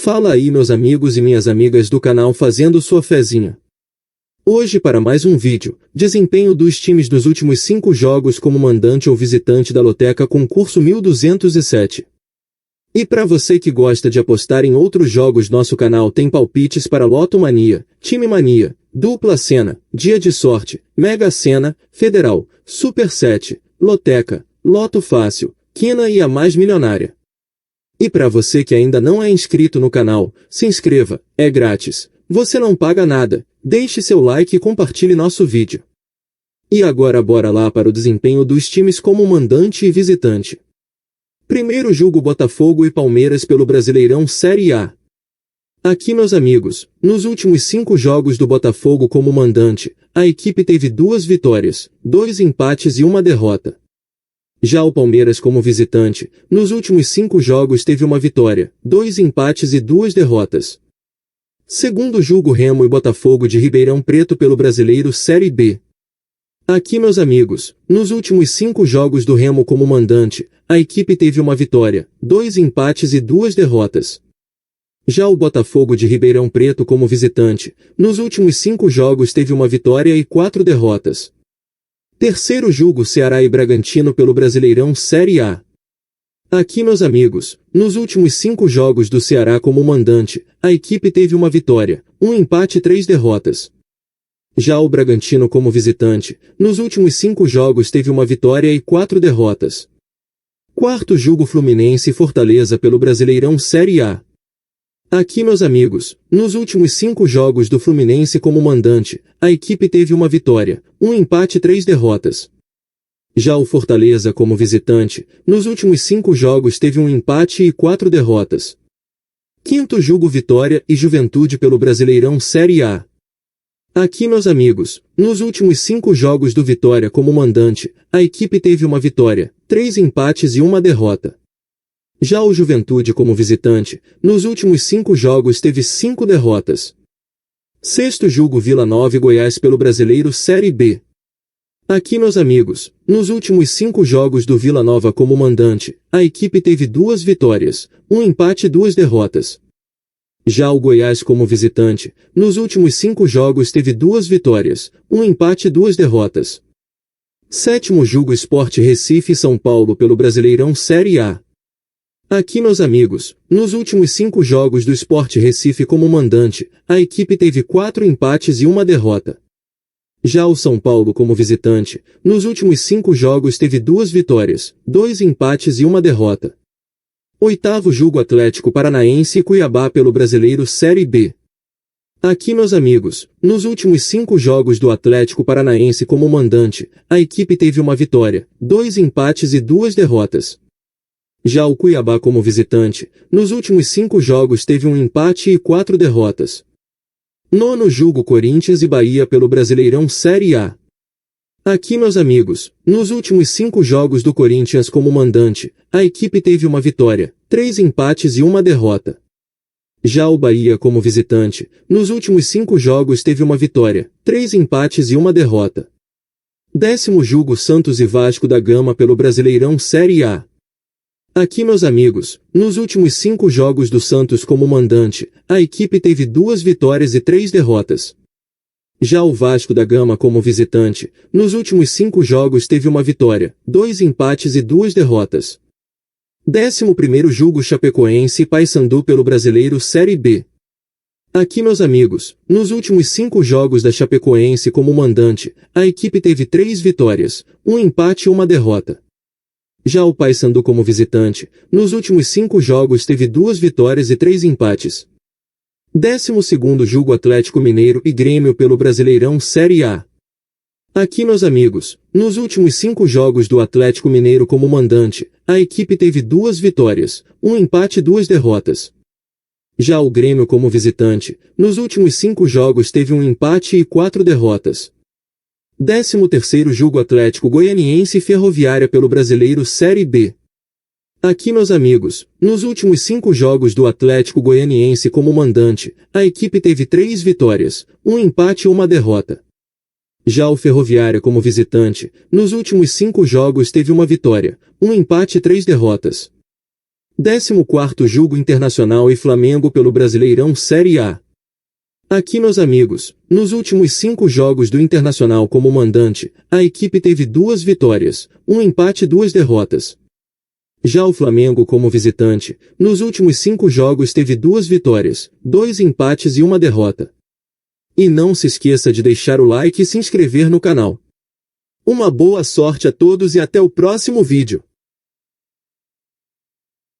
Fala aí meus amigos e minhas amigas do canal fazendo sua fezinha. Hoje para mais um vídeo, desempenho dos times dos últimos 5 jogos como mandante ou visitante da Loteca Concurso 1207. E para você que gosta de apostar em outros jogos, nosso canal tem palpites para Loto Mania, Time Mania, Dupla Sena, Dia de Sorte, Mega Sena, Federal, Super 7, Loteca, Loto Fácil, Quina e a Mais Milionária. E para você que ainda não é inscrito no canal, se inscreva, é grátis, você não paga nada, deixe seu like e compartilhe nosso vídeo. E agora bora lá para o desempenho dos times como mandante e visitante. Primeiro jogo Botafogo e Palmeiras pelo Brasileirão Série A. Aqui meus amigos, nos últimos 5 jogos do Botafogo como mandante, a equipe teve 2 vitórias, 2 empates e 1 derrota. Já o Palmeiras como visitante, nos últimos 5 jogos teve 1 vitória, 2 empates e 2 derrotas. Segundo jogo Remo e Botafogo de Ribeirão Preto pelo Brasileiro Série B. Aqui meus amigos, nos últimos 5 jogos do Remo como mandante, a equipe teve 1 vitória, 2 empates e 2 derrotas. Já o Botafogo de Ribeirão Preto como visitante, nos últimos 5 jogos teve 1 vitória e 4 derrotas. Terceiro jogo Ceará e Bragantino pelo Brasileirão Série A. Aqui meus amigos, nos últimos 5 jogos do Ceará como mandante, a equipe teve 1 vitória, 1 empate e 3 derrotas. Já o Bragantino como visitante, nos últimos 5 jogos teve 1 vitória e 4 derrotas. Quarto jogo Fluminense e Fortaleza pelo Brasileirão Série A. Aqui meus amigos, nos últimos 5 jogos do Fluminense como mandante, a equipe teve 1 vitória, 1 empate e 3 derrotas. Já o Fortaleza como visitante, nos últimos 5 jogos teve 1 empate e 4 derrotas. Quinto jogo Vitória e Juventude pelo Brasileirão Série A. Aqui meus amigos, nos últimos 5 jogos do Vitória como mandante, a equipe teve 1 vitória, 3 empates e 1 derrota. Já o Juventude como visitante, nos últimos 5 jogos teve 5 derrotas. Sexto jogo Vila Nova e Goiás pelo Brasileiro Série B. Aqui meus amigos, nos últimos 5 jogos do Vila Nova como mandante, a equipe teve 2 vitórias, 1 empate e 2 derrotas. Já o Goiás como visitante, nos últimos 5 jogos teve 2 vitórias, 1 empate e 2 derrotas. Sétimo jogo Sport Recife e São Paulo pelo Brasileirão Série A. Aqui meus amigos, nos últimos 5 jogos do Sport Recife como mandante, a equipe teve 4 empates e 1 derrota. Já o São Paulo como visitante, nos últimos 5 jogos teve 2 vitórias, 2 empates e 1 derrota. Oitavo jogo Atlético Paranaense e Cuiabá pelo Brasileiro Série B. Aqui meus amigos, nos últimos 5 jogos do Atlético Paranaense como mandante, a equipe teve 1 vitória, 2 empates e 2 derrotas. Já o Cuiabá como visitante, nos últimos 5 jogos teve 1 empate e 4 derrotas. Nono jogo Corinthians e Bahia pelo Brasileirão Série A. Aqui meus amigos, nos últimos 5 jogos do Corinthians como mandante, a equipe teve 1 vitória, 3 empates e 1 derrota. Já o Bahia como visitante, nos últimos 5 jogos teve 1 vitória, 3 empates e 1 derrota. Décimo jogo Santos e Vasco da Gama pelo Brasileirão Série A. Aqui meus amigos, nos últimos 5 jogos do Santos como mandante, a equipe teve 2 vitórias e 3 derrotas. Já o Vasco da Gama como visitante, nos últimos 5 jogos teve 1 vitória, 2 empates e 2 derrotas. 11º jogo Chapecoense e Paysandu pelo Brasileiro Série B. Aqui meus amigos, nos últimos 5 jogos da Chapecoense como mandante, a equipe teve 3 vitórias, 1 empate e 1 derrota. Já o Paysandu como visitante, nos últimos 5 jogos teve 2 vitórias e 3 empates. 12º jogo Atlético Mineiro e Grêmio pelo Brasileirão Série A. Aqui meus amigos, nos últimos 5 jogos do Atlético Mineiro como mandante, a equipe teve 2 vitórias, 1 empate e 2 derrotas. Já o Grêmio como visitante, nos últimos 5 jogos teve 1 empate e 4 derrotas. 13º jogo Atlético Goianiense e Ferroviária pelo Brasileiro Série B. Aqui meus amigos, nos últimos 5 jogos do Atlético Goianiense como mandante, a equipe teve 3 vitórias, 1 empate e 1 derrota. Já o Ferroviária como visitante, nos últimos 5 jogos teve 1 vitória, 1 empate e 3 derrotas. 14º jogo Internacional e Flamengo pelo Brasileirão Série A. Aqui, meus amigos, nos últimos 5 jogos do Internacional como mandante, a equipe teve 2 vitórias, um empate e 2 derrotas. Já o Flamengo como visitante, nos últimos 5 jogos teve 2 vitórias, 2 empates e 1 derrota. E não se esqueça de deixar o like e se inscrever no canal. Uma boa sorte a todos e até o próximo vídeo.